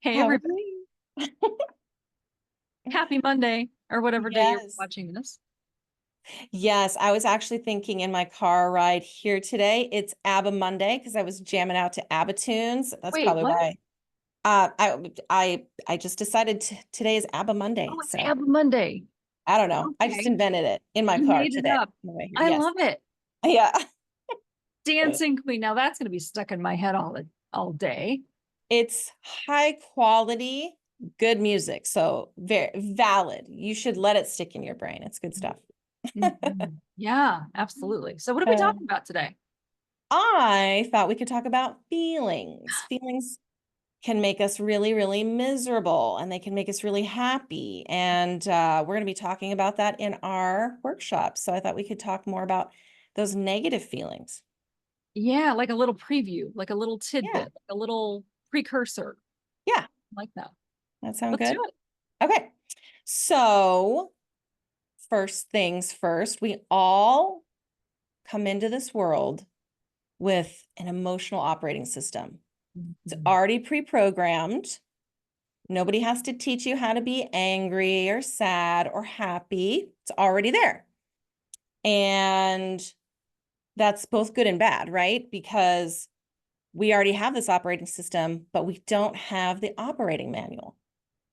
Hey, How are everybody. you? Happy Monday or whatever day you're Yes. watching this. Yes, I was actually thinking in my car ride here today, it's ABBA Monday because I was jamming out to ABBA tunes. That's Wait, probably what? why. I just decided today is ABBA Monday, Oh, it's so Happy Monday. I don't know. I just Okay. invented it in my You car made it today. up. On the way here. I Yes. love it. Yeah. Dancing Queen. Now that's going to be stuck in my head all day. It's high quality, good music. So very valid. You should let it stick in your brain. It's good stuff. Mhm. Yeah, absolutely. So what are we Uh, talking about today? I thought we could talk about feelings. Feelings can make us really, really miserable and they can make us really happy. And we're going to be talking about that in our workshop. So I thought we could talk more about those negative feelings. Yeah, like a little preview, like a little Yeah. tidbit, like a little precursor Yeah. like that. That sound Let's do good? it. Okay. So first things first, we all come into this world with an emotional operating system. It's Mhm. already pre-programmed. Nobody has to teach you how to be angry or sad or happy. It's already there. And that's both good and bad, right? Because we already have this operating system, but we don't have the operating manual.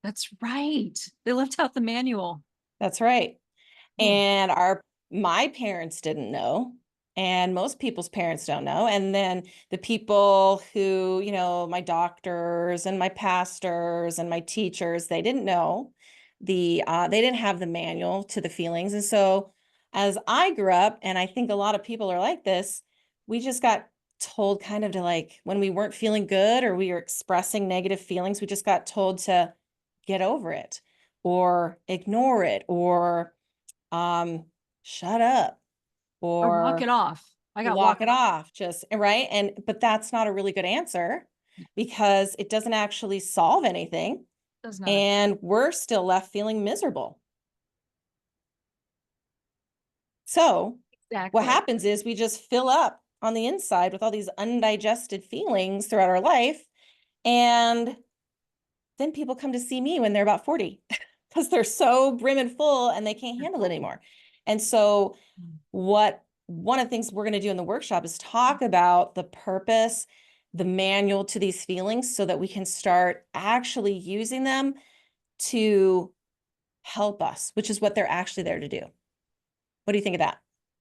That's right. They left out the manual. That's right. Oh, And my parents didn't know, and most people's parents don't know. And then the people who, my doctors and my pastors and my teachers, they didn't know they didn't have the manual to the feelings. And so as I grew up, and I think a lot of people are like this, we just got told kind of to, like, when we weren't feeling good or we were expressing negative feelings, we just got told to get over it or ignore it or um, shut up or walk or it off. I got walk walk it it off. off, just right. But that's not a really good answer because it doesn't actually solve anything. Does not. And we're still left feeling miserable. So what Exactly. happens is we just fill up on the inside with all these undigested feelings throughout our life. And then people come to see me when they're about 40 because they're so brim and full and they can't handle it anymore. And so what one of the things we're going to do in the workshop is talk about the purpose, the manual to these feelings so that we can start actually using them to help us, which is what they're actually there to do. What do you think of that?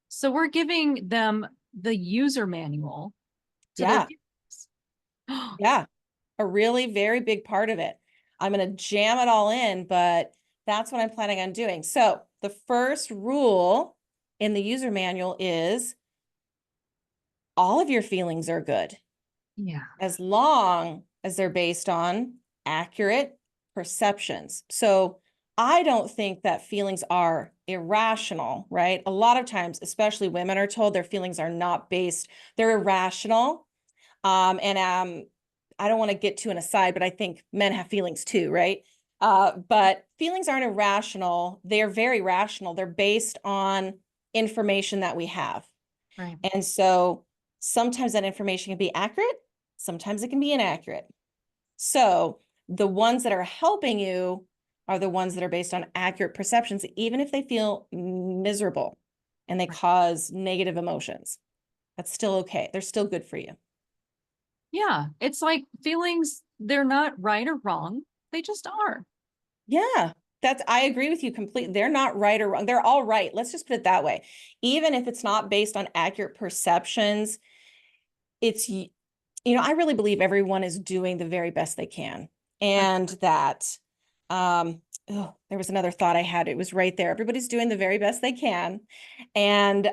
So we're giving them the user manual to their Yeah. kids. Yeah. A really very big part of it. I'm going to jam it all in, but that's what I'm planning on doing. So the first rule in the user manual is all of your feelings are good, Yeah. as long as they're based on accurate perceptions. So I don't think that feelings are irrational, right? A lot of times, especially women are told their feelings are not based, they're irrational. And I don't want to get to an aside, but I think men have feelings too, right? But feelings aren't irrational. They're very rational. They're based on information that we have. Right. And so sometimes that information can be accurate, sometimes it can be inaccurate. So the ones that are helping you are the ones that are based on accurate perceptions, even if they feel miserable and they Right. cause negative emotions. That's still okay. They're still good for you. Yeah. It's like feelings, they're not right or wrong. They just are. Yeah, I agree with you completely. They're not right or wrong. They're all right. Let's just put it that way. Even if it's not based on accurate perceptions, I really believe everyone is doing the very best they can. Right. And that, there was another thought I had. It was right there. Everybody's doing the very best they can. And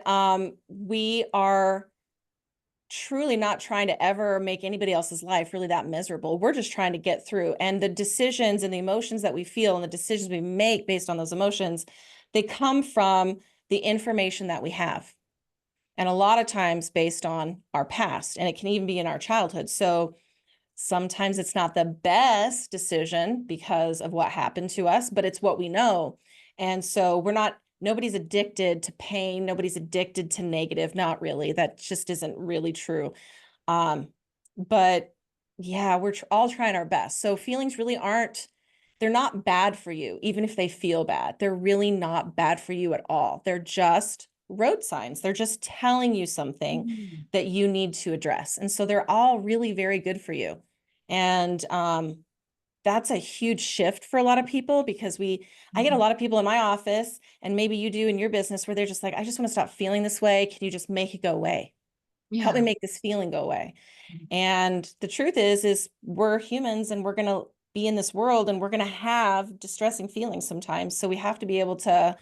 we are truly not trying to ever make anybody else's life really that miserable. We're just trying to get through. And the decisions and the emotions that we feel and the decisions we make based on those emotions, they come from the information that we have. And a lot of times based on our past, and it can even be in our childhood. So sometimes it's not the best decision because of what happened to us, but it's what we know. And so nobody's addicted to pain. Nobody's addicted to negative. Not really. That just isn't really true. But Yeah, we're all trying our best. So feelings really aren't, they're not bad for you, even if they feel bad. They're really not bad for you at all. They're just road signs. They're just telling you something Mm. that you need to address. And so they're all really very good for you. And that's a huge shift for a lot of people because I get a Mhm. lot of people in my office, and maybe you do in your business, where they're just like, I just want to stop feeling this way. Can you just make it go away? Help me Yeah. make this feeling go away. Mhm. And the truth is we're humans, and we're going to be in this world, and we're going to have distressing feelings sometimes. So we have to be able to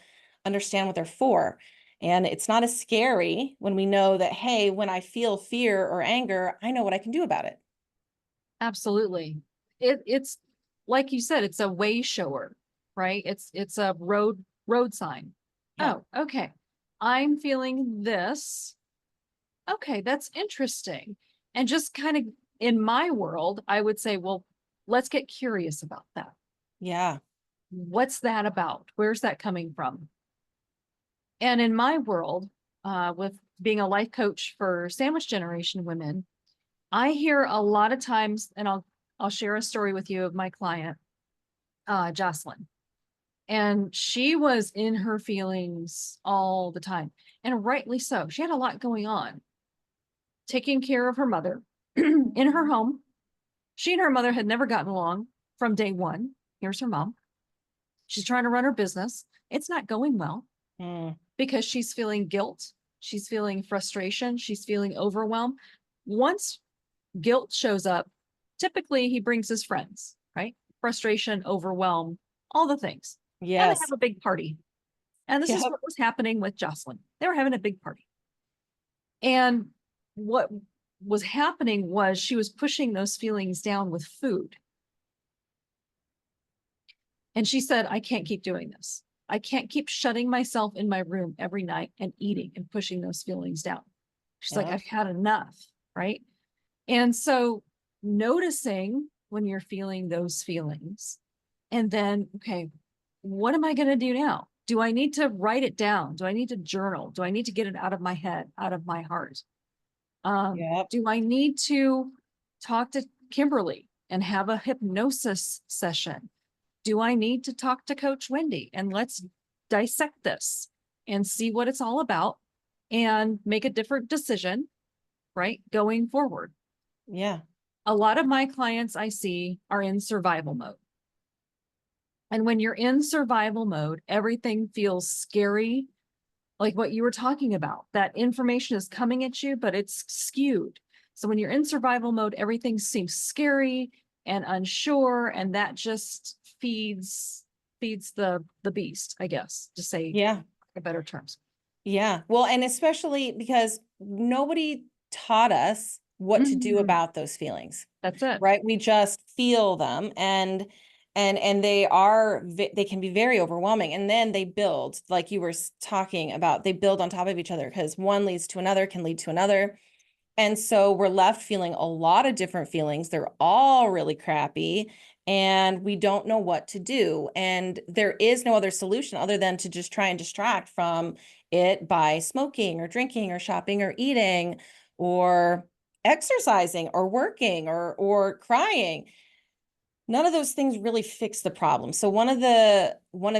understand what they're for. And it's not as scary when we know that, hey, when I feel fear or anger, I know what I can do about it. Absolutely. It's like you said, it's a way shower, right? It's a road sign. Yeah. Oh, okay. I'm feeling this. Okay, that's interesting. And just kind of in my world, I would say, well, let's get curious about that. Yeah. What's that about? Where's that coming from? And in my world, with being a life coach for sandwich generation women, I hear a lot of times, and I'll share a story with you of my client, Jocelyn. And she was in her feelings all the time, and rightly so. She had a lot going on, taking care of her mother in her home. She and her mother had never gotten along from day one. Here's her mom. She's trying to run her business. It's not going well Mm, because she's feeling guilt. She's feeling frustration. She's feeling overwhelmed. Once guilt shows up, typically he brings his friends, right? Frustration, overwhelm, all the things. And they have yes. a big party. And this is Yep. what was happening with Jocelyn. They were having a big party. And what was happening was she was pushing those feelings down with food. And she said, I can't keep doing this. I can't keep shutting myself in my room every night and eating and pushing those feelings down. She's like, Yeah. I've had enough. Right. And so noticing when you're feeling those feelings, and then, okay, what am I going to do now? Do I need to write it down? Do I need to journal? Do I need to get it out of my head, out of my heart? Yep. Do I need to talk to Kimberly and have a hypnosis session? Do I need to talk to Coach Wendy and let's dissect this and see what it's all about and make a different decision, right? Going forward. Yeah. A lot of my clients I see are in survival mode. And when you're in survival mode, everything feels scary, like what you were talking about. That information is coming at you, but it's skewed. So when you're in survival mode, everything seems scary and unsure, and that just feeds the beast, I guess, to say Yeah. in better terms. Yeah. Well, and especially because nobody taught us what to do Mhm. about those feelings, That's it. right? We just feel them, and they can be very overwhelming, and then they build, like you were talking about, they build on top of each other because one leads to another, can lead to another. And so we're left feeling a lot of different feelings. They're all really crappy, and we don't know what to do. And there is no other solution other than to just try and distract from it by smoking or drinking or shopping or eating or exercising or working or crying. None of those things really fix the problem. So one of the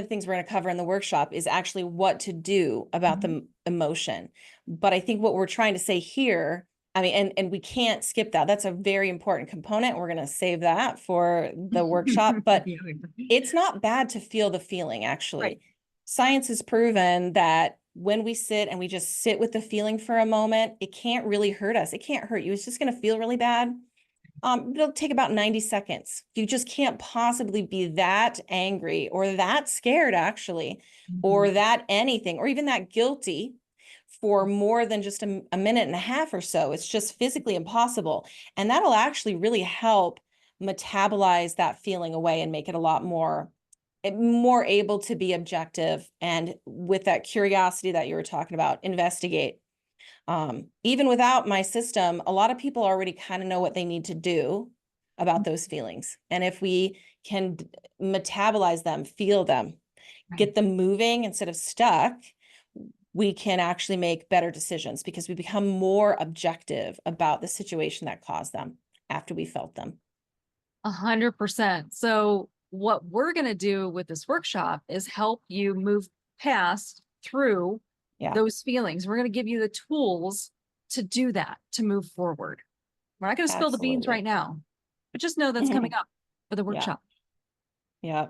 things we're going to cover in the workshop is actually what to do about Mhm. the emotion. But I think what we're trying to say here, I mean, and we can't skip that. That's a very important component. We're going to save that for the workshop, but Yeah. it's not bad to feel the feeling, Right. actually. Science has proven that when we sit and we just sit with the feeling for a moment, it can't really hurt us. It can't hurt you. It's just going to feel really bad. It'll take about 90 seconds. You just can't possibly be that angry or that scared, actually, or Mhm. that anything, or even that guilty for more than just a minute and a half or so. It's just physically impossible. And that'll actually really help metabolize that feeling away and make it a lot more able to be objective, and with that curiosity that you were talking about, investigate. Even without my system, a lot of people already kind of know what they need to do about those feelings. And if we can metabolize them, feel them, Right. get them moving instead of stuck, we can actually make better decisions because we become more objective about the situation that caused them. after we felt them. 100%. So what we're going to do with this workshop is help you move past through Yeah, those feelings. We're going to give you the tools to do that, to move forward. We're not going to spill the beans right absolutely. now, but just know that's coming up for the Yeah, workshop. yeah.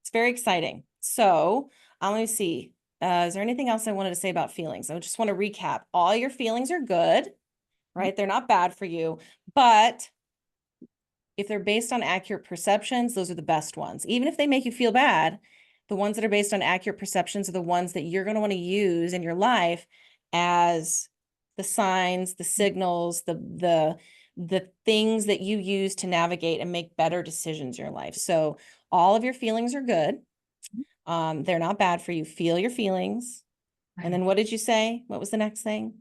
It's very exciting. So let me see. Is there anything else I wanted to say about feelings? I just want to recap. All your feelings are good, right? They're not bad for you, but if they're based on accurate perceptions, those are the best ones. Even if they make you feel bad, the ones that are based on accurate perceptions are the ones that you're going to want to use in your life as the signs, the signals, the things that you use to navigate and make better decisions in your life. So all of your feelings are good. They're not bad for you. Feel your feelings. And Right. then what did you say? What was the next thing?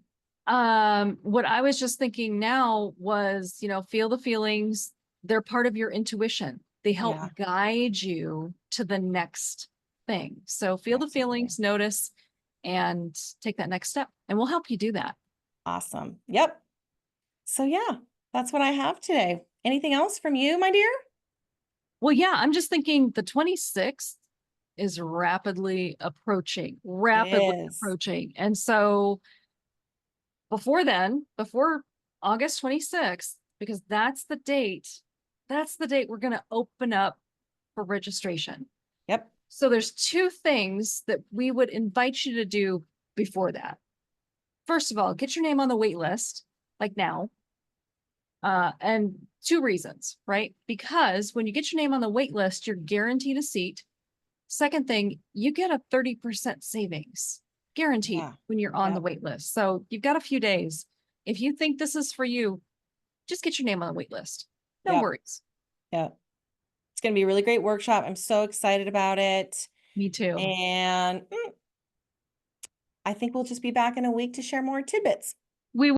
What I was just thinking now was, feel the feelings. They're part of your intuition. They help Yeah, guide you to the next thing. So feel the absolutely. feelings, notice, and take that next step. And we'll help you do that. Awesome. Yep. So yeah, that's what I have today. Anything else from you, my dear? Well, yeah, I'm just thinking the 26th is rapidly approaching, It rapidly is. approaching. And so before then, before August 26th, because that's the date we're going to open up for registration. Yep. So there's two things that we would invite you to do before that. First of all, get your name on the wait list, like now. And two reasons, right? Because when you get your name on the wait list, you're guaranteed a seat. Second thing, you get a 30% savings guaranteed Yeah. when you're on the Yep. wait list. So you've got a few days. If you think this is for you, just get your name on the wait list. No Yep. worries. Yep. It's going to be a really great workshop. I'm so excited about it. Me too. And I think we'll just be back in a week to share more tidbits. We